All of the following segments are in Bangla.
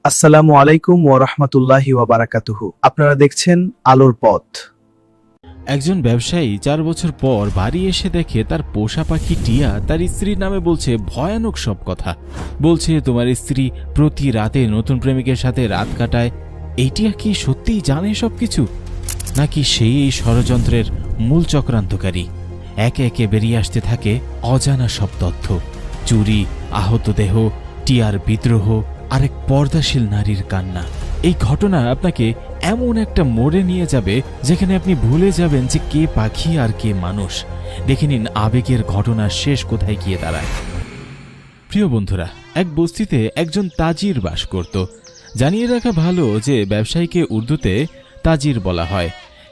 আসসালামু আলাইকুম ওয়া রাহমাতুল্লাহি ওয়া বারাকাতুহু। আপনারা দেখছেন আলোর পথ। একজন ব্যবসায়ী 4 বছর পর বাড়ি এসে দেখে তার পোষা পাখি টিয়া তার স্ত্রীর নামে বলছে ভয়ানক সব কথা। বলছে, তোমার স্ত্রী প্রতি রাতে নতুন প্রেমিকের সাথে রাত কাটায়। এই টিয়া কি সত্যিই জানে সবকিছু, নাকি সেই এই ষড়যন্ত্রের মূল চক্রান্তকারী? একে একে বেরিয়ে আসতে থাকে অজানা সব তথ্য। চুরি, আহত দেহ, টিয়ার বিদ্রোহ, আরেক পর্দাশীল নারীর কান্না। এই ঘটনা আপনাকে এমন একটা মোড়ে নিয়ে যাবে যেখানে আপনি ভুলে যাবেন যে কে পাখি আর কে মানুষ। দেখে নিন আবেগের ঘটনার শেষ কোথায় গিয়ে দাঁড়ায়। প্রিয় বন্ধুরা, এক বস্তিতে একজন তাজির বাস করত। জানিয়ে রাখা ভালো যে ব্যবসায়ীকে উর্দুতে তাজির বলা হয়।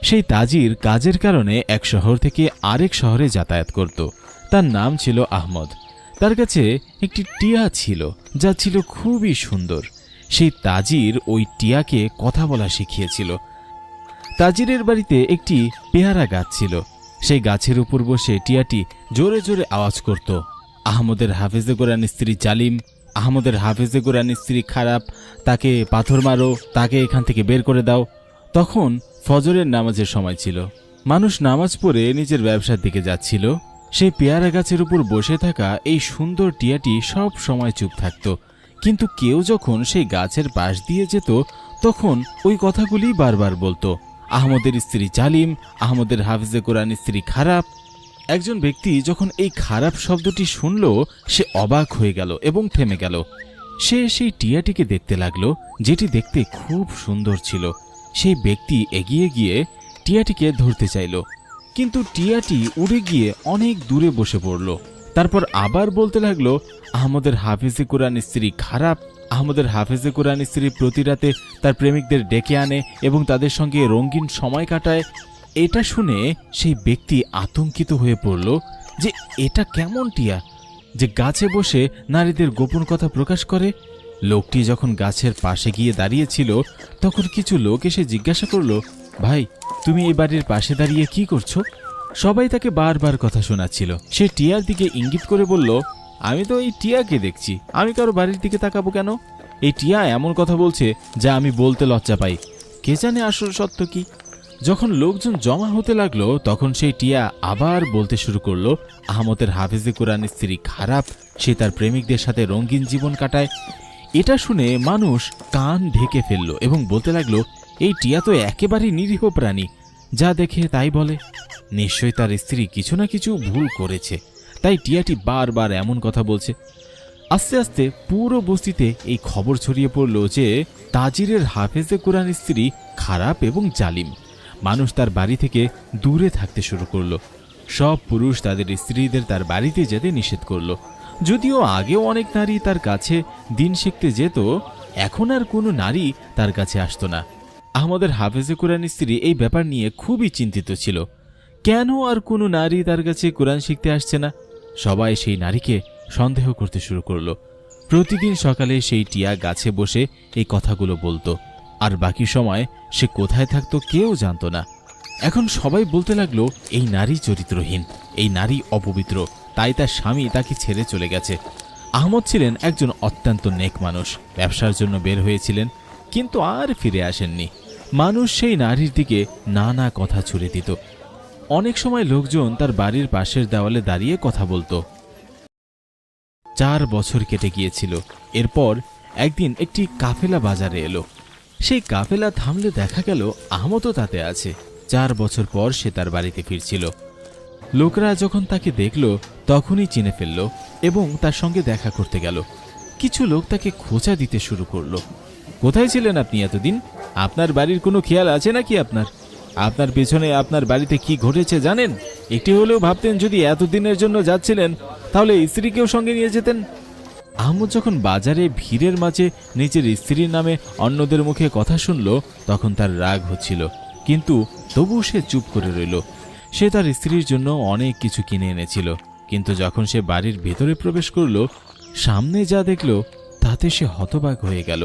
সেই তাজির কাজের কারণে এক শহর থেকে আরেক শহরে যাতায়াত করত। তার নাম ছিল আহমদ। তার কাছে একটি টিয়া ছিল, যা ছিল খুবই সুন্দর। সেই তাজির ওই টিয়াকে কথা বলা শিখিয়েছিল। তাজিরের বাড়িতে একটি পেয়ারা গাছ ছিল। সেই গাছের উপর বসে টিয়াটি জোরে জোরে আওয়াজ করত, আহমদের হাফেজে কোরআন স্ত্রী জালিম, আহমদের হাফেজে কোরআন স্ত্রী খারাপ, তাকে পাথর মারো, তাকে এখান থেকে বের করে দাও। তখন ফজরের নামাজের সময় ছিল। মানুষ নামাজ পড়ে নিজের ব্যবসার দিকে যাচ্ছিল। সেই পেয়ারা গাছের উপর বসে থাকা এই সুন্দর টিয়াটি সব সময় চুপ থাকত। কিন্তু কেউ যখন সেই গাছের পাশ দিয়ে যেত তখন ওই কথাগুলি বারবার বলতো, আহমদের স্ত্রী জালিম, আহমদের হাফেজে কোরআন স্ত্রী খারাপ। একজন ব্যক্তি যখন এই খারাপ শব্দটি শুনল, সে অবাক হয়ে গেল এবং থেমে গেল। সে সেই টিয়াটিকে দেখতে লাগলো, যেটি দেখতে খুব সুন্দর ছিল। সেই ব্যক্তি এগিয়ে গিয়ে টিয়াটিকে ধরতে চাইল, কিন্তু টিয়াটি উড়ে গিয়ে অনেক দূরে বসে পড়ল। তারপর আবার বলতে লাগলো, আহমদের হাফেজে কোরআন স্ত্রী খারাপ, আহমদের হাফেজে কোরআন স্ত্রী প্রতি রাতে তার প্রেমিকদের ডেকে আনে এবং তাদের সঙ্গে রঙিন সময় কাটায়। এটা শুনে সেই ব্যক্তি আতঙ্কিত হয়ে পড়ল যে এটা কেমন টিয়া যে গাছে বসে নারীদের গোপন কথা প্রকাশ করে। লোকটি যখন গাছের পাশে গিয়ে দাঁড়িয়েছিল তখন কিছু লোক এসে জিজ্ঞাসা করল, ভাই, তুমি এই বাড়ির পাশে দাঁড়িয়ে কি করছো? সবাই তাকে বারবার কথা শোনাচ্ছিল। সে টিয়ার দিকে ইঙ্গিত করে বলল, আমি তো এই টিয়াকে দেখছি, আমি কারো বাড়ির দিকে তাকাবো কেন? এই টিয়া এমন কথা বলছে যা আমি বলতে লজ্জা পাই। কে জানে আসল সত্য কি? যখন লোকজন জমা হতে লাগলো তখন সেই টিয়া আবার বলতে শুরু করলো, আহমদের হাফেজে কোরআন স্ত্রী খারাপ, সে তার প্রেমিকদের সাথে রঙিন জীবন কাটায়। এটা শুনে মানুষ কান ঢেকে ফেলল এবং বলতে লাগলো, এই টিয়া তো একেবারেই নিরীহ প্রাণী, যা দেখে তাই বলে। নিশ্চয়ই তার স্ত্রী কিছু না কিছু ভুল করেছে, তাই টিয়াটি বারবার এমন কথা বলছে। আস্তে আস্তে পুরো বস্তিতে এই খবর ছড়িয়ে পড়ল যে তাজিরের হাফেজে কোরআন স্ত্রী খারাপ এবং জালিম। মানুষ তার বাড়ি থেকে দূরে থাকতে শুরু করলো। সব পুরুষ তাদের স্ত্রীদের তার বাড়িতে যেতে নিষেধ করলো। যদিও আগেও অনেক নারী তার কাছে দিন শিখতে যেত, এখন আর কোনো নারী তার কাছে আসতো না। আহমদের হাফেজে কোরআন স্ত্রী এই ব্যাপার নিয়ে খুবই চিন্তিত ছিল। কেন আর কোনো নারী তার কাছে কোরআন শিখতে আসছে না? সবাই সেই নারীকে সন্দেহ করতে শুরু করলো। প্রতিদিন সকালে সেই টিয়া গাছে বসে এই কথাগুলো বলতো, আর বাকি সময় সে কোথায় থাকতো কেউ জানতো না। এখন সবাই বলতে লাগলো, এই নারী চরিত্রহীন, এই নারী অপবিত্র, তাই তার স্বামী তাকে ছেড়ে চলে গেছে। আহমদ ছিলেন একজন অত্যন্ত নেক মানুষ, ব্যবসার জন্য বের হয়েছিলেন, কিন্তু আর ফিরে আসেননি। মানুষ সেই নারীর দিকে নানা কথা ছুড়ে দিত। অনেক সময় লোকজন তার বাড়ির পাশের দেওয়ালে দাঁড়িয়ে কথা বলতো। 4 বছর কেটে গিয়েছিল। এরপর একদিন একটি কাফেলা বাজারে এলো। সেই কাফেলা থামলে দেখা গেল আহমদও তাতে আছে। 4 বছর পর সে তার বাড়িতে ফিরছিল। লোকরা যখন তাকে দেখল তখনই চিনে ফেলল এবং তার সঙ্গে দেখা করতে গেল। কিছু লোক তাকে খোঁচা দিতে শুরু করলো। কোথায় ছিলেন আপনি এতদিন? আপনার বাড়ির কোনো খেয়াল আছে নাকি আপনার পেছনে আপনার বাড়িতে কি ঘটেছে জানেন? একটি হলেও ভাবতেন যদি এতদিনের জন্য যাচ্ছিলেন তাহলে স্ত্রীকেও সঙ্গে নিয়ে যেতেন। আহমদ যখন বাজারে ভিড়ের মাঝে নিজের স্ত্রীর নামে অন্যদের মুখে কথা শুনল তখন তার রাগ হচ্ছিল, কিন্তু তবু সে চুপ করে রইল। সে তার স্ত্রীর জন্য অনেক কিছু কিনে এনেছিল, কিন্তু যখন সে বাড়ির ভেতরে প্রবেশ করল সামনে যা দেখল তাতে সে হতবাক হয়ে গেল।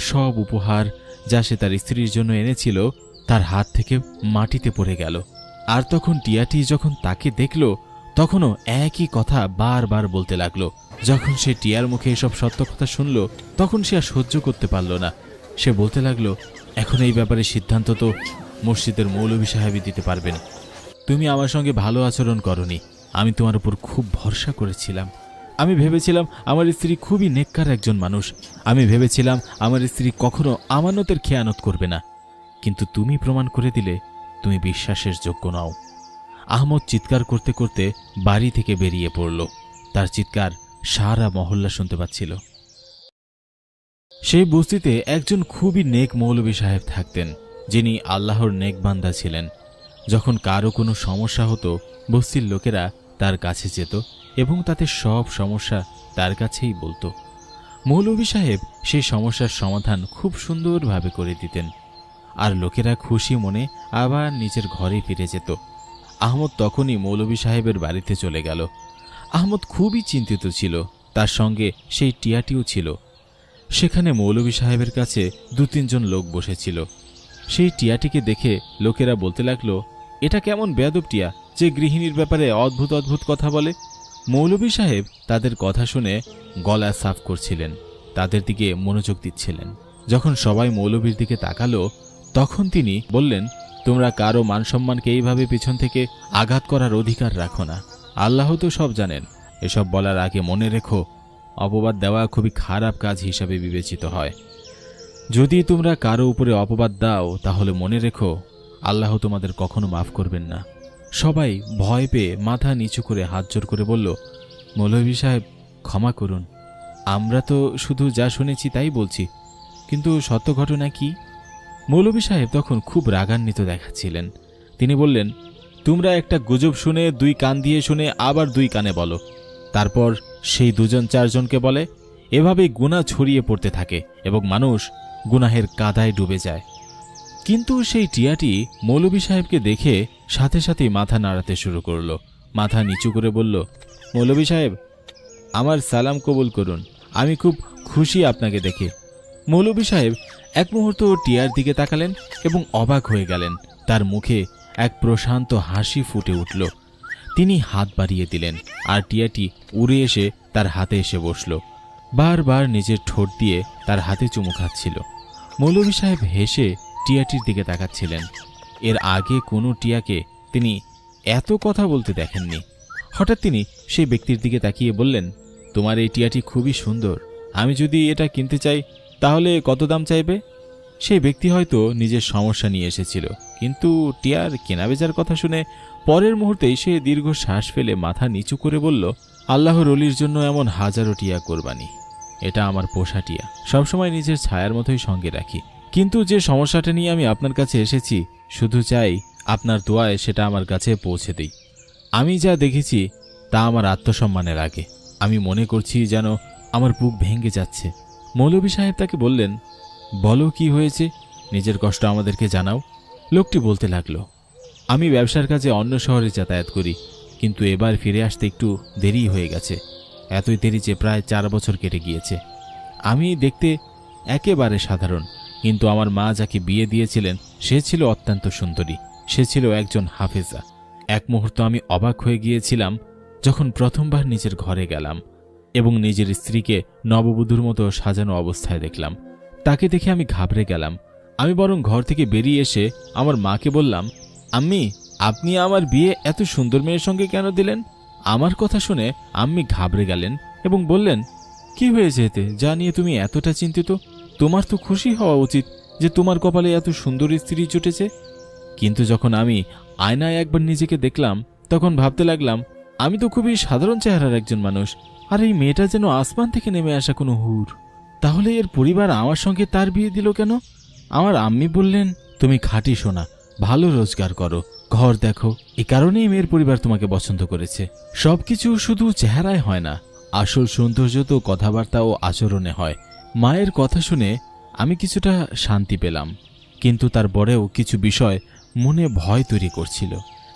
সব উপহার যা সে তার স্ত্রীর জন্য এনেছিল তার হাত থেকে মাটিতে পড়ে গেল। আর তখন টিয়াটি যখন তাকে দেখল তখনও একই কথা বারবার বলতে লাগলো। যখন সে টিয়ার মুখে এসব সত্য কথা শুনল, তখন সে আর সহ্য করতে পারল না। সে বলতে লাগলো, এখন এই ব্যাপারে সিদ্ধান্ত তো মসজিদের মৌলভী সাহেবই দিতে পারবেন। তুমি আমার সঙ্গে ভালো আচরণ করনি, আমি তোমার উপর খুব ভরসা করেছিলাম। আমি ভেবেছিলাম আমার স্ত্রী খুবই নেককার একজন মানুষ। আমি ভেবেছিলাম আমার স্ত্রী কখনো আমানতের খেয়ানত করবে না, কিন্তু তুমি প্রমাণ করে দিলে তুমি বিশ্বাসের যোগ্য নও। আহমদ চিৎকার করতে করতে বাড়ি থেকে বেরিয়ে পড়ল। তার চিৎকার সারা মহল্লা শুনতে পাচ্ছিল। সেই বস্তিতে একজন খুবই নেক মৌলভী সাহেব থাকতেন, যিনি আল্লাহর নেক বান্দা ছিলেন। যখন কারো কোনো সমস্যা হতো, বস্তির লোকেরা তার কাছে যেত এবং তাদের সব সমস্যা তার কাছেই বলতো। মৌলভী সাহেব সেই সমস্যার সমাধান খুব সুন্দরভাবে করে দিতেন, আর লোকেরা খুশি মনে আবার নিজের ঘরে ফিরে যেত। আহমদ তখনই মৌলভী সাহেবের বাড়িতে চলে গেল। আহমদ খুবই চিন্তিত ছিল, তার সঙ্গে সেই টিয়াটিও ছিল। সেখানে মৌলভী সাহেবের কাছে 2-3 জন লোক বসেছিল। সেই টিয়াটিকে দেখে লোকেরা বলতে লাগলো, এটা কেমন বেয়াদব টিয়া যে গৃহিণীর ব্যাপারে অদ্ভুত অদ্ভুত কথা বলে। মৌলভী সাহেব তাদের কথা শুনে গলা সাফ করছিলেন, তাদের দিকে মনোযোগ দিচ্ছিলেন। যখন সবাই মৌলভীর দিকে তাকালো, তখন তিনি বললেন, তোমরা কারো মানসম্মানকে এইভাবে পিছন থেকে আঘাত করার অধিকার রাখো না। আল্লাহ তো সব জানেন। এসব বলার আগে মনে রেখো, অপবাদ দেওয়া খুবই খারাপ কাজ হিসাবে বিবেচিত হয়। যদি তোমরা কারো উপরে অপবাদ দাও, তাহলে মনে রেখো আল্লাহ তোমাদের কখনো মাফ করবেন না। সবাই ভয় পেয়ে মাথা নিচু করে হাত জোড় করে বলল, মৌলভী সাহেব ক্ষমা করুন, আমরা তো শুধু যা শুনেছি তাই বলছি, কিন্তু সত্য ঘটনা কি? মৌলভী সাহেব তখন খুব রাগান্বিত দেখাচ্ছিলেন। তিনি বললেন, তোমরা একটা গুজব শুনে 2 কান দিয়ে শুনে আবার 2 কানে বলো, তারপর সেই 2-4 জনকে বলে। এভাবেই গুনাহ ছড়িয়ে পড়তে থাকে এবং মানুষ গুনাহের কাদায় ডুবে যায়। কিন্তু সেই টিয়াটি মৌলভী সাহেবকে দেখে সাথে সাথেই মাথা নাড়াতে শুরু করল। মাথা নিচু করে বলল, মৌলভী সাহেব, আমার সালাম কবুল করুন, আমি খুব খুশি আপনাকে দেখে। মৌলভী সাহেব এক মুহূর্ত টিয়ার দিকে তাকালেন এবং অবাক হয়ে গেলেন। তার মুখে এক প্রশান্ত হাসি ফুটে উঠল। তিনি হাত বাড়িয়ে দিলেন, আর টিয়াটি উড়ে এসে তার হাতে এসে বসল। বারবার নিজের ঠোঁট দিয়ে তার হাতে চুমু খাচ্ছিল। মৌলভী সাহেব হেসে টিয়াটির দিকে তাকাচ্ছিলেন। এর আগে কোনো টিয়াকে তিনি এত কথা বলতে দেখেননি। হঠাৎ তিনি সেই ব্যক্তির দিকে তাকিয়ে বললেন, তোমার এই টিয়াটি খুবই সুন্দর, আমি যদি এটা কিনতে চাই তাহলে কত দাম চাইবে? সেই ব্যক্তি হয়তো নিজের সমস্যা নিয়ে এসেছিল, কিন্তু টিয়ার কেনাবেচার কথা শুনে পরের মুহূর্তেই সে দীর্ঘ শ্বাস ফেলে মাথা নিচু করে বলল, আল্লাহর অলির জন্য এমন হাজারো টিয়া কোরবানি। এটা আমার পোষা টিয়া, সবসময় নিজের ছায়ার মতোই সঙ্গে রাখি। কিন্তু যে সমস্যাটা নিয়ে আমি আপনার কাছে এসেছি, শুধু চাই আপনার দোয়ায় সেটা আমার কাছে পৌঁছে দিই। আমি যা দেখেছি তা আমার আত্মসম্মানের আগে। আমি মনে করছি যেন আমার বুক ভেঙে যাচ্ছে। মৌলভী সাহেব তাকে বললেন, বলো কি হয়েছে, নিজের কষ্ট আমাদেরকে জানাও। লোকটি বলতে লাগলো, আমি ব্যবসার কাজে অন্য শহরে যাতায়াত করি, কিন্তু এবার ফিরে আসতে একটু দেরি হয়ে গেছে। এতই দেরি যে প্রায় 4 বছর কেটে গিয়েছে। আমি দেখতে একেবারে সাধারণ, কিন্তু আমার মা যাকে বিয়ে দিয়েছিলেন সে ছিল অত্যন্ত সুন্দরী। সে ছিল একজন হাফেজা। এক মুহূর্ত আমি অবাক হয়ে গিয়েছিলাম যখন প্রথমবার নিজের ঘরে গেলাম এবং নিজের স্ত্রীকে নববধূর মতো সাজানো অবস্থায় দেখলাম। তাকে দেখে আমি ঘাবড়ে গেলাম। আমি বরং ঘর থেকে বেরিয়ে এসে আমার মাকে বললাম, আম্মি, আপনি আমার বিয়ে এত সুন্দর মেয়ের সঙ্গে কেন দিলেন? আমার কথা শুনে আম্মি ঘাবড়ে গেলেন এবং বললেন, কি হয়েছে এতে যা নিয়ে তুমি এতটা চিন্তিত? তোমার তো খুশি হওয়া উচিত যে তোমার কপালে এত সুন্দর স্ত্রী জুটেছে। কিন্তু যখন আমি আয়নায় একবার নিজেকে দেখলাম, তখন ভাবতে লাগলাম, আমি তো খুবই সাধারণ চেহারার একজন মানুষ, আর এই মেয়েটা যেন আসমান থেকে নেমে আসা কোনো হুর। তাহলে এর পরিবার আমার সঙ্গে তার বিয়ে দিল কেন? আমার আম্মি বললেন, তুমি খাঁটি সোনা, ভালো রোজগার করো, ঘর দেখো, এই কারণেই মেয়ের পরিবার তোমাকে পছন্দ করেছে। সবকিছু শুধু চেহারায় হয় না, আসল সৌন্দর্য তো কথাবার্তা ও আচরণে হয়। মায়ের কথা শুনে আমি কিছুটা শান্তি পেলাম, কিন্তু তারপরেও কিছু বিষয় মনে ভয় তৈরি করছিল।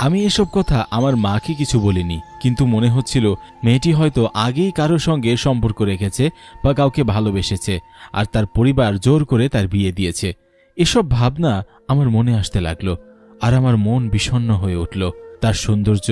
আমি এসব কথা আমার মাকে কিছু বলিনি, কিন্তু মনে হচ্ছিল মেয়েটি হয়তো আগেই কারোর সঙ্গে সম্পর্ক রেখেছে বা কাউকে ভালোবেসেছে, আর তার পরিবার জোর করে তার বিয়ে দিয়েছে। এসব ভাবনা আমার মনে আসতে লাগলো, আর আমার মন বিষণ্ণ হয়ে উঠল। তার সৌন্দর্য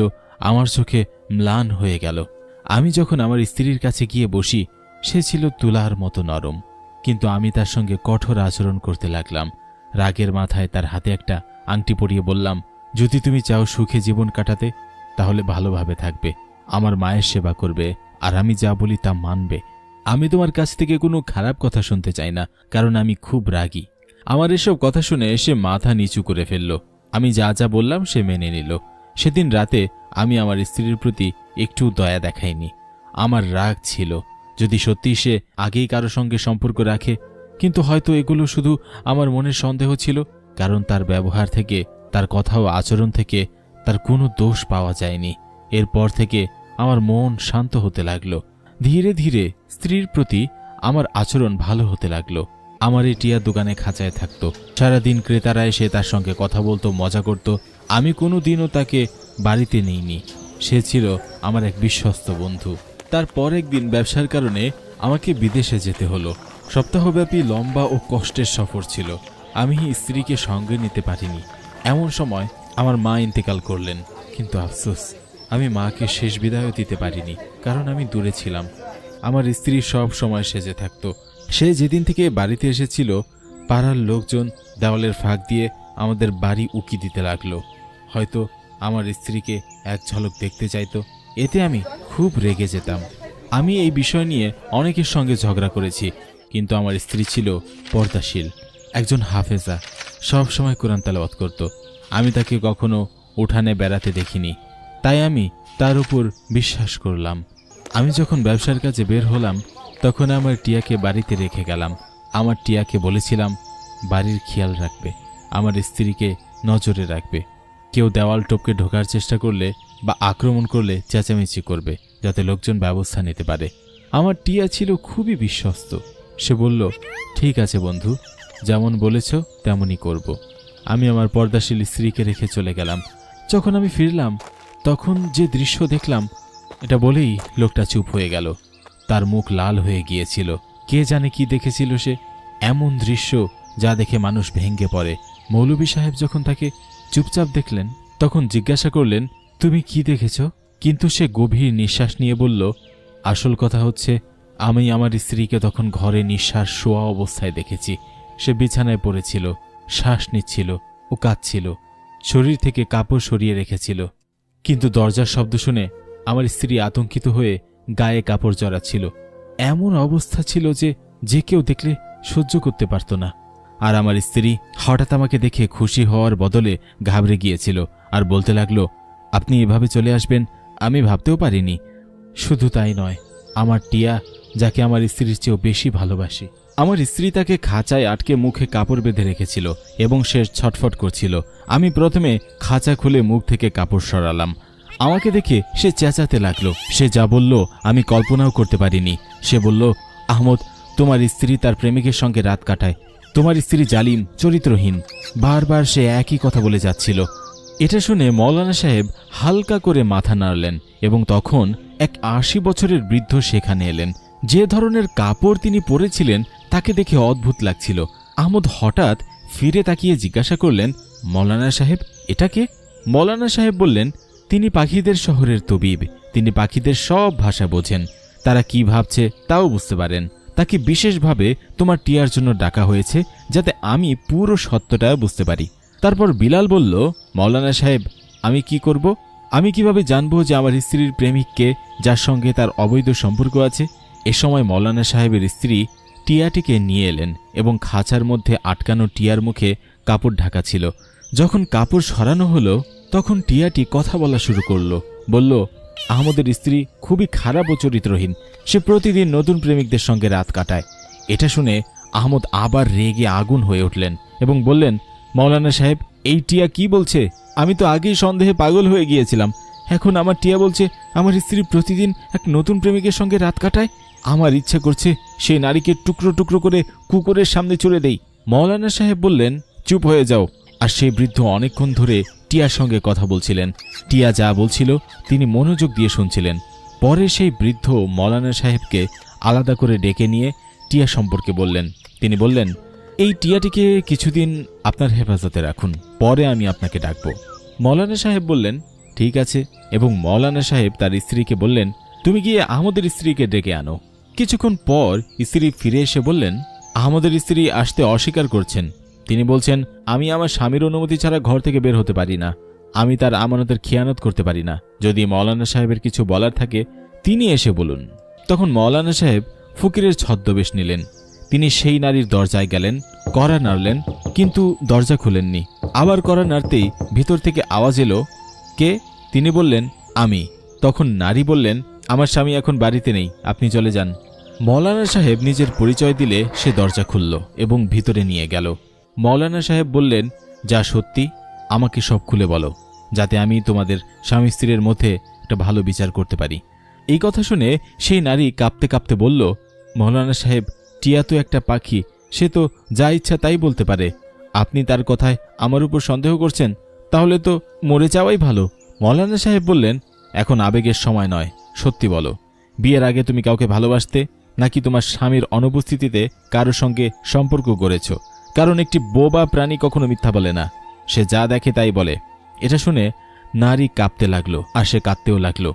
আমার চোখে ম্লান হয়ে গেল। আমি যখন আমার স্ত্রীর কাছে গিয়ে বসি, সে ছিল তুলার মতো নরম, কিন্তু আমি তার সঙ্গে কঠোর আচরণ করতে লাগলাম। রাগের মাথায় তার হাতে একটা আংটি পরিয়ে বললাম, যদি তুমি চাও সুখে জীবন কাটাতে, তাহলে ভালোভাবে থাকবে, আমার মায়ের সেবা করবে, আর আমি যা বলি তা মানবে। আমি তোমার কাছ থেকে কোনো খারাপ কথা শুনতে চাই না, কারণ আমি খুব রাগী। আমার এসব কথা শুনে সে মাথা নিচু করে ফেলল। আমি যা যা বললাম সে মেনে নিল। সেদিন রাতে আমি আমার স্ত্রীর প্রতি একটু দয়া দেখাইনি। আমার রাগ ছিল, যদি সত্যি সে আগেই কারো সঙ্গে সম্পর্ক রাখে, কিন্তু হয়তো এগুলো শুধু আমার মনের সন্দেহ ছিল, কারণ তার ব্যবহার থেকে, তার কথা ও আচরণ থেকে তার কোনো দোষ পাওয়া যায়নি। এরপর থেকে আমার মন শান্ত হতে লাগলো। ধীরে ধীরে স্ত্রীর প্রতি আমার আচরণ ভালো হতে লাগলো। আমার এই টিয়া দোকানে খাঁচায় থাকতো। সারাদিন ক্রেতারা এসে তার সঙ্গে কথা বলতো, মজা করত। আমি কোনো দিনও তাকে বাড়িতে নিইনি। সে ছিল আমার এক বিশ্বস্ত বন্ধু। তারপর একদিন ব্যবসার কারণে আমাকে বিদেশে যেতে হলো। সপ্তাহব্যাপী লম্বা ও কষ্টের সফর ছিল। আমি স্ত্রীকে সঙ্গে নিতে পারিনি। এমন সময় আমার মা ইন্তেকাল করলেন, কিন্তু আফসোস, আমি মাকে শেষ বিদায়ও দিতে পারিনি, কারণ আমি দূরে ছিলাম। আমার স্ত্রী সব সময় সেজে থাকতো। সে যেদিন থেকে বাড়িতে এসেছিল, পাড়ার লোকজন দেওয়ালের ফাঁক দিয়ে আমাদের বাড়ি উকি দিতে লাগলো। হয়তো আমার স্ত্রীকে এক ঝলক দেখতে চাইতো। এতে আমি খুব রেগে যেতাম। আমি এই বিষয় নিয়ে অনেকের সঙ্গে ঝগড়া করেছি, কিন্তু আমার স্ত্রী ছিল পর্দাশীল, একজন হাফেজা, সব সময় কোরআন তেলাওয়াত করত। আমি তাকে কখনো উঠানে বেড়াতে দেখিনি, তাই আমি তার উপর বিশ্বাস করলাম। আমি যখন ব্যবসার কাজে বের হলাম, তখন আমার টিয়াকে বাড়িতে রেখে গেলাম। আমার টিয়াকে বলেছিলাম বাড়ির খেয়াল রাখবে, আমার স্ত্রীকে নজরে রাখবে। কেউ দেওয়াল টপকে ঢোকার চেষ্টা করলে বা আক্রমণ করলে চেঁচামেচি করবে, যাতে লোকজন ব্যবস্থা নিতে পারে। আমার টিয়া ছিল খুবই বিশ্বস্ত। সে বলল, ঠিক আছে বন্ধু, যেমন বলেছ তেমনই করব। আমি আমার পর্দাশীল স্ত্রীকে রেখে চলে গেলাম। যখন আমি ফিরলাম, তখন যে দৃশ্য দেখলাম, এটা বলেই লোকটা চুপ হয়ে গেল। তার মুখ লাল হয়ে গিয়েছিল। কে জানে কি দেখেছিল সে? এমন দৃশ্য যা দেখে মানুষ ভেঙে পড়ে। মৌলভী সাহেব যখন তাকে চুপচাপ দেখলেন, তখন জিজ্ঞাসা করলেন, তুমি কি দেখেছ? কিন্তু সে গভীর নিঃশ্বাস নিয়ে বলল, আসল কথা হচ্ছে, আমি আমার স্ত্রীকে তখন ঘরে নিঃশ্বাস শোয়া অবস্থায় দেখেছি। সে বিছানায় পড়েছিল, শ্বাস নিচ্ছিল ও কাঁদছিল, শরীর থেকে কাপড় সরিয়ে রেখেছিল। কিন্তু দরজার শব্দ শুনে আমার স্ত্রী আতঙ্কিত হয়ে গায়ে কাপড় জড়াচ্ছিল। এমন অবস্থা ছিল যে যে কেউ দেখলে সহ্য করতে পারত না। আর আমার স্ত্রী হঠাৎ আমাকে দেখে খুশি হওয়ার বদলে ঘাবড়ে গিয়েছিল আর বলতে লাগলো, আপনি এভাবে চলে আসবেন আমি ভাবতেও পারিনি। শুধু তাই নয়, আমার টিয়া, যাকে আমার স্ত্রীর চেয়েও বেশি ভালোবাসি, আমার স্ত্রী তাকে খাঁচায় আটকে মুখে কাপড় বেঁধে রেখেছিল এবং সে ছটফট করছিল। আমি প্রথমে খাঁচা খুলে মুখ থেকে কাপড় সরালাম। আমাকে দেখে সে চেঁচাতে লাগলো। সে যা বলল আমি কল্পনাও করতে পারিনি। সে বলল, আহমদ, তোমার স্ত্রী তার প্রেমিকের সঙ্গে রাত কাটায়। তোমার স্ত্রী জালিম, চরিত্রহীন। বারবার সে একই কথা বলে যাচ্ছিল। এটা শুনে মৌলানা সাহেব হালকা করে মাথা নাড়লেন এবং তখন এক ৮০ বছরের বৃদ্ধ সেখানে এলেন। যে ধরনের কাপড় তিনি পরেছিলেন তাকে দেখে অদ্ভুত লাগছিল। আহমদ হঠাৎ ফিরে তাকিয়ে জিজ্ঞাসা করলেন, মৌলানা সাহেব, এটা কে? মৌলানা সাহেব বললেন, তিনি পাখিদের শহরের তবিব। তিনি পাখিদের সব ভাষা বোঝেন। তারা কি ভাবছে তাও বুঝতে পারেন। তাকে বিশেষভাবে তোমার টিয়ার জন্য ডাকা হয়েছে, যাতে আমি পুরো সত্যটা বুঝতে পারি। তারপর বিলাল বলল, মৌলানা সাহেব, আমি কি করব? আমি কিভাবে জানবো যে আমার স্ত্রীর প্রেমিককে, যার সঙ্গে তার অবৈধ সম্পর্ক আছে? এ সময় মৌলানা সাহেবের স্ত্রী টিয়াটিকে নিয়ে এলেন এবং খাঁচার মধ্যে আটকানো টিয়ার মুখে কাপড় ঢাকা ছিল। যখন কাপড় সরানো হলো, তখন টিয়াটি কথা বলা শুরু করলো। বলল, আহমদের স্ত্রী খুবই খারাপ ও চরিত্রহীন। সে প্রতিদিন নতুন প্রেমিকদের সঙ্গে রাত কাটায়। এটা শুনে আহমদ আবার রেগে আগুন হয়ে উঠলেন এবং বললেন, মৌলানা সাহেব, এই টিয়া কি বলছে? আমি তো আগেই সন্দেহে পাগল হয়ে গিয়েছিলাম। এখন আমার টিয়া বলছে আমার স্ত্রী প্রতিদিন এক নতুন প্রেমিকের সঙ্গে রাত কাটায়। আমার ইচ্ছে করছে সেই নারীকে টুকরো টুকরো করে কুকুরের সামনে ছুড়ে দেই। মৌলানা সাহেব বললেন, চুপ হয়ে যাও। আর সেই বৃদ্ধ অনেকক্ষণ ধরে টিয়ার সঙ্গে কথা বলছিলেন। টিয়া যা বলছিল তিনি মনোযোগ দিয়ে শুনছিলেন। পরে সেই বৃদ্ধ মৌলানা সাহেবকে আলাদা করে ডেকে নিয়ে টিয়া সম্পর্কে বললেন। তিনি বললেন, এই টিয়াটিকে কিছুদিন আপনার হেফাজতে রাখুন, পরে আমি আপনাকে ডাকব। মৌলানা সাহেব বললেন, ঠিক আছে। এবং মৌলানা সাহেব তার স্ত্রীকে বললেন, তুমি গিয়ে আহমদের স্ত্রীকে ডেকে আনো। কিছুক্ষণ পর স্ত্রী ফিরে এসে বললেন, আহমদের স্ত্রী আসতে অস্বীকার করছেন। তিনি বলছেন, আমি আমার স্বামীর অনুমতি ছাড়া ঘর থেকে বের হতে পারি না, আমি তার আমানতের খেয়ানত করতে পারি না। যদি মৌলানা সাহেবের কিছু বলার থাকে তিনি এসে বলুন। তখন মৌলানা সাহেব ফকিরের ছদ্মবেশ নিলেন। তিনি সেই নারীর দরজায় গেলেন, কড়া নাড়লেন, কিন্তু দরজা খুলেননি। আবার কড়া নাড়তেই ভিতর থেকে আওয়াজ এলো, কে? তিনি বললেন, আমি। তখন নারী বললেন, আমার স্বামী এখন বাড়িতে নেই, আপনি চলে যান। মৌলানা সাহেব নিজের পরিচয় দিলে সে দরজা খুলল এবং ভিতরে নিয়ে গেল। মৌলানা সাহেব বললেন, যা সত্যি আমাকে সব খুলে বলো, যাতে আমি তোমাদের স্বামী স্ত্রীর মধ্যে একটা ভালো বিচার করতে পারি। এই কথা শুনে সেই নারী কাঁপতে কাঁপতে বলল, মৌলানা সাহেব, টিয়া তো একটা পাখি, সে তো যা ইচ্ছা তাই বলতে পারে। আপনি তার কথায় আমার উপর সন্দেহ করছেন, তাহলে তো মরে যাওয়াই ভালো। মৌলানা সাহেব বললেন, এখন আবেগের সময় নয়, সত্যি বলো, বিয়ের আগে তুমি কাউকে ভালোবাসতে, নাকি তোমার স্বামীর অনুপস্থিতিতে কারো সঙ্গে সম্পর্ক করেছ? কারণ একটি বোবা প্রাণী কখনো মিথ্যা বলে না, সে যা দেখে তাই বলে। এটা শুনে নারী কাঁপতে লাগলো আর সে কাঁদতেও লাগলো।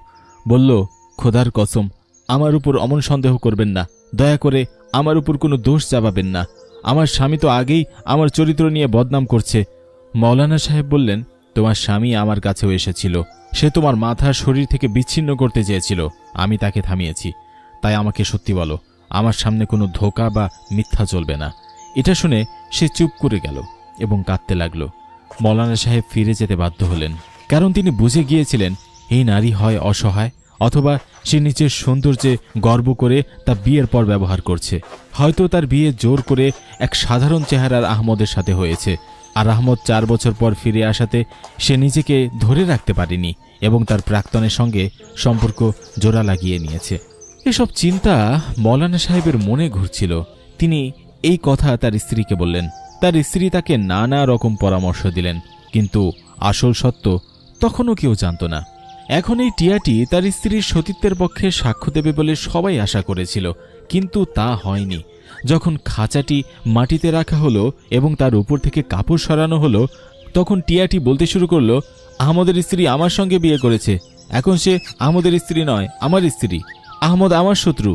বলল, খোদার কসম, আমার উপর অমন সন্দেহ করবেন না, দয়া করে আমার উপর কোনো দোষ চাপাবেন না। আমার স্বামী তো আগেই আমার চরিত্র নিয়ে বদনাম করছে। মৌলানা সাহেব বললেন, তোমার স্বামী আমার কাছেও এসেছিল, সে তোমার মাথা শরীর থেকে বিচ্ছিন্ন করতে চেয়েছিল, আমি তাকে থামিয়েছি। তাই আমাকে সত্যি বলো, আমার সামনে কোনো ধোঁকা বা মিথ্যা চলবে না। এটা শুনে সে চুপ করে গেল এবং কাঁদতে লাগলো। মৌলানা সাহেব ফিরে যেতে বাধ্য হলেন, কারণ তিনি বুঝে গিয়েছিলেন এই নারী হয় অসহায়, অথবা সে নিজের সৌন্দর্যে গর্ব করে তা বিয়ের পর ব্যবহার করছে। হয়তো তার বিয়ে জোর করে এক সাধারণ চেহারার আহমদের সাথে হয়েছে, আর আহমদ 4 বছর পর ফিরে আসাতে সে নিজেকে ধরে রাখতে পারেনি এবং তার প্রাক্তনের সঙ্গে সম্পর্ক জোড়া লাগিয়ে নিয়েছে। এসব চিন্তা মৌলানা সাহেবের মনে ঘুরছিল। তিনি এই কথা তার স্ত্রীকে বললেন। তার স্ত্রী তাকে নানা রকম পরামর্শ দিলেন, কিন্তু আসল সত্য তখনও কেউ জানত না। এখন এই টিয়াটি তার স্ত্রীর সতীত্বের পক্ষে সাক্ষ্য দেবে বলে সবাই আশা করেছিল, কিন্তু তা হয়নি। যখন খাঁচাটি মাটিতে রাখা হলো এবং তার উপর থেকে কাপড় সরানো হলো, তখন টিয়াটি বলতে শুরু করলো, আহমদের স্ত্রী আমার সঙ্গে বিয়ে করেছে, এখন সে আহমদের স্ত্রী নয়, আমার স্ত্রী। আহমদ আমার শত্রু।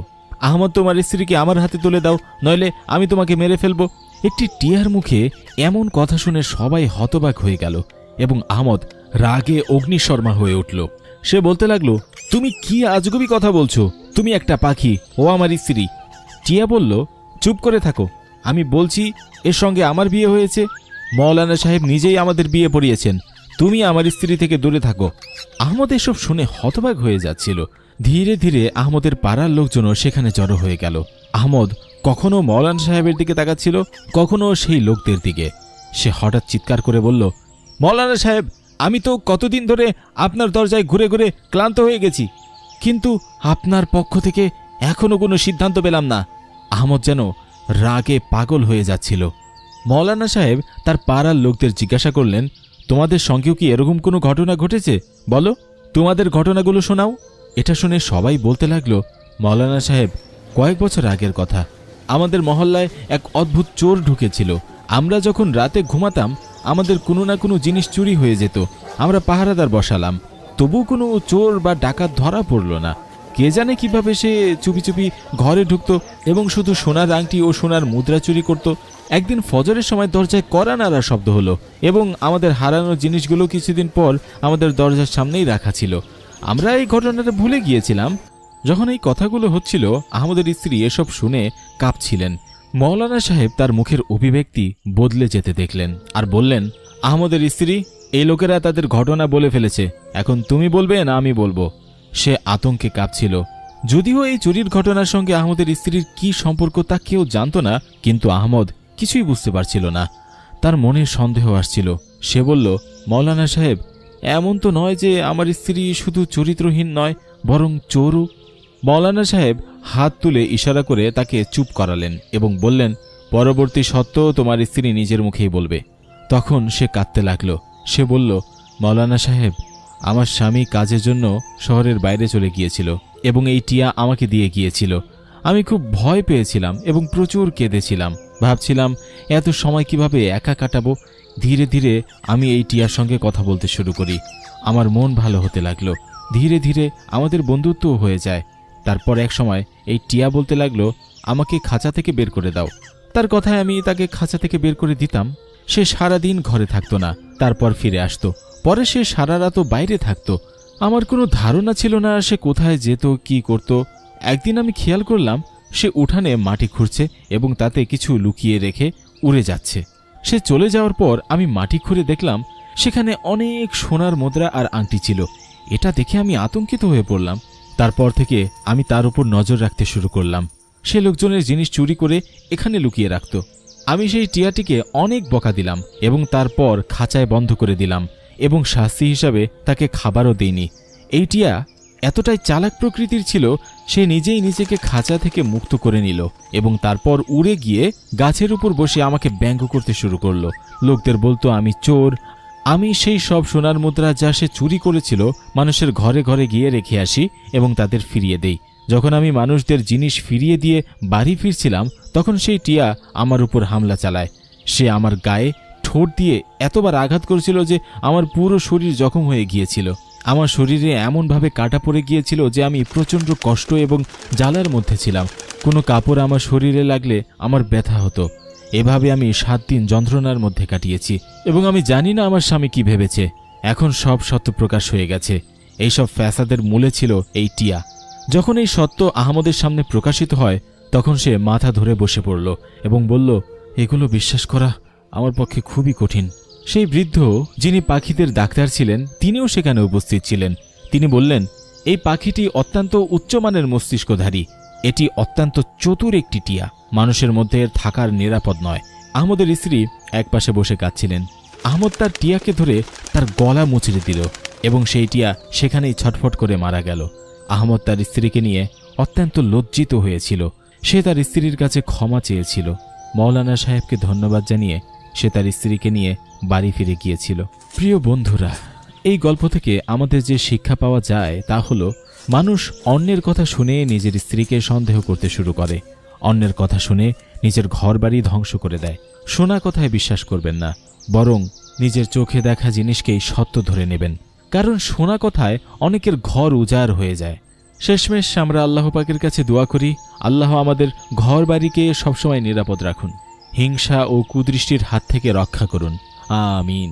আহমদ, তোমার স্ত্রীকে আমার হাতে তুলে দাও, নইলে আমি তোমাকে মেরে ফেলবো। একটি টিয়ার মুখে এমন কথা শুনে সবাই হতবাক হয়ে গেল এবং আহমদ রাগে অগ্নিশর্মা হয়ে উঠল। সে বলতে লাগলো, তুমি কি আজগুবি কথা বলছো? তুমি একটা পাখি, ও আমার স্ত্রী। টিয়া বলল, চুপ করে থাকো, আমি বলছি এর সঙ্গে আমার বিয়ে হয়েছে। মৌলানা সাহেব নিজেই আমাদের বিয়ে পড়িয়েছেন, তুমি আমার স্ত্রী থেকে দূরে থাকো। আহমদ এসব শুনে হতবাক হয়ে যাচ্ছিল। ধীরে ধীরে আহমদের পাড়ার লোকজনও সেখানে জড়ো হয়ে গেল। আহমদ কখনো মৌলানা সাহেবের দিকে তাকাচ্ছিল, কখনো সেই লোকদের দিকে। সে হঠাৎ চিৎকার করে বলল, মৌলানা সাহেব, আমি তো কতদিন ধরে আপনার দরজায় ঘুরে ঘুরে ক্লান্ত হয়ে গেছি, কিন্তু আপনার পক্ষ থেকে এখনো কোনো সিদ্ধান্ত পেলাম না। আহমদ যেন রাগে পাগল হয়ে যাচ্ছিল। মৌলানা সাহেব তার পাড়ার লোকদের জিজ্ঞাসা করলেন, তোমাদের সঙ্গেও কি এরকম কোনো ঘটনা ঘটেছে? বলো, তোমাদের ঘটনাগুলো শোনাও। এটা শুনে সবাই বলতে লাগলো, মৌলানা সাহেব, কয়েক বছর আগের কথা, আমাদের মহল্লায় এক অদ্ভুত চোর ঢুকেছিল। আমরা যখন রাতে ঘুমাতাম, আমাদের কোনো না কোনো জিনিস চুরি হয়ে যেত। আমরা পাহারাদার বসালাম, তবু কোনো চোর বা ডাকাত ধরা পড়ল না। কে জানে কিভাবে সে চুপি চুপি ঘরে ঢুকত এবং শুধু সোনার আংটি ও সোনার মুদ্রা চুরি করত। একদিন ফজরের সময় দরজায় কড়া নাড়ার শব্দ হলো এবং আমাদের হারানো জিনিসগুলো কিছুদিন পর আমাদের দরজার সামনেই রাখা ছিল। আমরা এই ঘটনাটা ভুলে গিয়েছিলাম। যখন এই কথাগুলো হচ্ছিল, আহমদের স্ত্রী এসব শুনে কাঁপছিলেন। মৌলানা সাহেব তার মুখের অভিব্যক্তি বদলে যেতে দেখলেন আর বললেন, আহমদের স্ত্রী, এই লোকেরা তাদের ঘটনা বলে ফেলেছে, এখন তুমি বলবে না আমি বলবো? সে আতঙ্কে কাঁপছিল। যদিও এই চুরির ঘটনার সঙ্গে আহমদের স্ত্রীর কি সম্পর্ক তা কেউ জানত না, কিন্তু আহমদ কিছুই বুঝতে পারছিল না। তার মনে সন্দেহ আসছিল। সে বলল, মৌলানা সাহেব, এমন তো নয় যে আমার স্ত্রী শুধু চরিত্রহীন নয়, বরং চোরও। মৌলানা সাহেব হাত তুলে ইশারা করে তাকে চুপ করালেন এবং বললেন, পরবর্তী সত্য তোমার স্ত্রী নিজের মুখেই বলবে। তখন সে কাঁদতে লাগল। সে বলল, মৌলানা সাহেব, আমার স্বামী কাজের জন্য শহরের বাইরে চলে গিয়েছিল এবং এই টিয়া আমাকে দিয়ে গিয়েছিল। আমি খুব ভয় পেয়েছিলাম এবং প্রচুর কেঁদেছিলাম। ভাবছিলাম এত সময় কিভাবে একা কাটাবো। ধীরে ধীরে আমি এই টিয়ার সঙ্গে কথা বলতে শুরু করি। আমার মন ভালো হতে লাগলো। ধীরে ধীরে আমাদের বন্ধুত্বও হয়ে যায়। তারপর এক সময় এই টিয়া বলতে লাগলো, আমাকে খাঁচা থেকে বের করে দাও। তার কথায় আমি তাকে খাঁচা থেকে বের করে দিতাম। সে সারাদিন ঘরে থাকতো না, তারপর ফিরে আসতো। পরে সে সারা রাতও বাইরে থাকতো। আমার কোনো ধারণা ছিল না সে কোথায় যেত, কি করত। একদিন আমি খেয়াল করলাম সে উঠানে মাটি খুঁড়ছে এবং তাতে কিছু লুকিয়ে রেখে উড়ে যাচ্ছে। সে চলে যাওয়ার পর আমি মাটি খুঁড়ে দেখলাম সেখানে অনেক সোনার মুদ্রা আর আংটি ছিল। এটা দেখে আমি আতঙ্কিত হয়ে পড়লাম। তারপর থেকে আমি তার উপর নজর রাখতে শুরু করলাম। সে লোকজনের জিনিস চুরি করে এখানে লুকিয়ে রাখত। আমি সেই টিয়াটিকে অনেক বকা দিলাম এবং তারপর খাঁচায় বন্ধ করে দিলাম এবং শাস্তি হিসাবে তাকে খাবারও দেইনি। এই টিয়া এতটাই চালাক প্রকৃতির ছিল, সে নিজেই নিজেকে খাঁচা থেকে মুক্ত করে নিল এবং তারপর উড়ে গিয়ে গাছের উপর বসে আমাকে ব্যঙ্গ করতে শুরু করলো। লোকদের বলতো আমি চোর। আমি সেই সব সোনার মুদ্রা যা সে চুরি করেছিল মানুষের ঘরে ঘরে গিয়ে রেখে আসি এবং তাদের ফিরিয়ে দেই। যখন আমি মানুষদের জিনিস ফিরিয়ে দিয়ে বাড়ি ফিরছিলাম তখন সেই টিয়া আমার উপর হামলা চালায়। সে আমার গায়ে ঠোঁট দিয়ে এতবার আঘাত করেছিল যে আমার পুরো শরীর জখম হয়ে গিয়েছিল। আমার শরীরে এমনভাবে কাটা পড়ে গিয়েছিল যে আমি প্রচণ্ড কষ্ট এবং জ্বালার মধ্যে ছিলাম। কোনো কাপড় আমার শরীরে লাগলে আমার ব্যথা হতো। এভাবে আমি 7 দিন যন্ত্রণার মধ্যে কাটিয়েছি এবং আমি জানি না আমার স্বামী কি ভেবেছে। এখন সব সত্য প্রকাশ হয়ে গেছে। এইসব ফ্যাসাদের মূলে ছিল এই টিয়া। যখন এই সত্য আহমদের সামনে প্রকাশিত হয় তখন সে মাথা ধরে বসে পড়ল এবং বলল, এগুলো বিশ্বাস করা আমার পক্ষে খুবই কঠিন। সেই বৃদ্ধ যিনি পাখিদের ডাক্তার ছিলেন তিনিও সেখানে উপস্থিত ছিলেন। তিনি বললেন, এই পাখিটি অত্যন্ত উচ্চমানের মস্তিষ্কধারী। এটি অত্যন্ত চতুর একটি টিয়া। মানুষের মধ্যে এর থাকার নিরাপদ নয়। আহমদের স্ত্রী একপাশে বসে কাঁদছিলেন। আহমদ তার টিয়াকে ধরে তার গলা মুচড়ে দিল এবং সেই টিয়া সেখানেই ছটফট করে মারা গেল। আহমদ তার স্ত্রীকে নিয়ে অত্যন্ত লজ্জিত হয়েছিল। সে তার স্ত্রীর কাছে ক্ষমা চেয়েছিল। মৌলানা সাহেবকে ধন্যবাদ জানিয়ে সে তার স্ত্রীকে নিয়ে বাড়ি ফিরে গিয়েছিল। প্রিয় বন্ধুরা, এই গল্প থেকে আমাদের যে শিক্ষা পাওয়া যায় তা হলো, মানুষ অন্যের কথা শুনে নিজের স্ত্রীকে সন্দেহ করতে শুরু করে। অন্যের কথা শুনে নিজের ঘরবাড়ি ধ্বংস করে দেয়। শোনা কথায় বিশ্বাস করবেন না, বরং নিজের চোখে দেখা জিনিসকেই সত্য ধরে নেবেন। কারণ শোনা কথায় অনেকের ঘর উজাড় হয়ে যায়। শেষমেশ আমরা আল্লাহ পাকের কাছে দোয়া করি, আল্লাহ আমাদের ঘরবাড়িকে সবসময় নিরাপদ রাখুন, হিংসা ও কুদৃষ্টির হাত থেকে রক্ষা করুন। আমিন।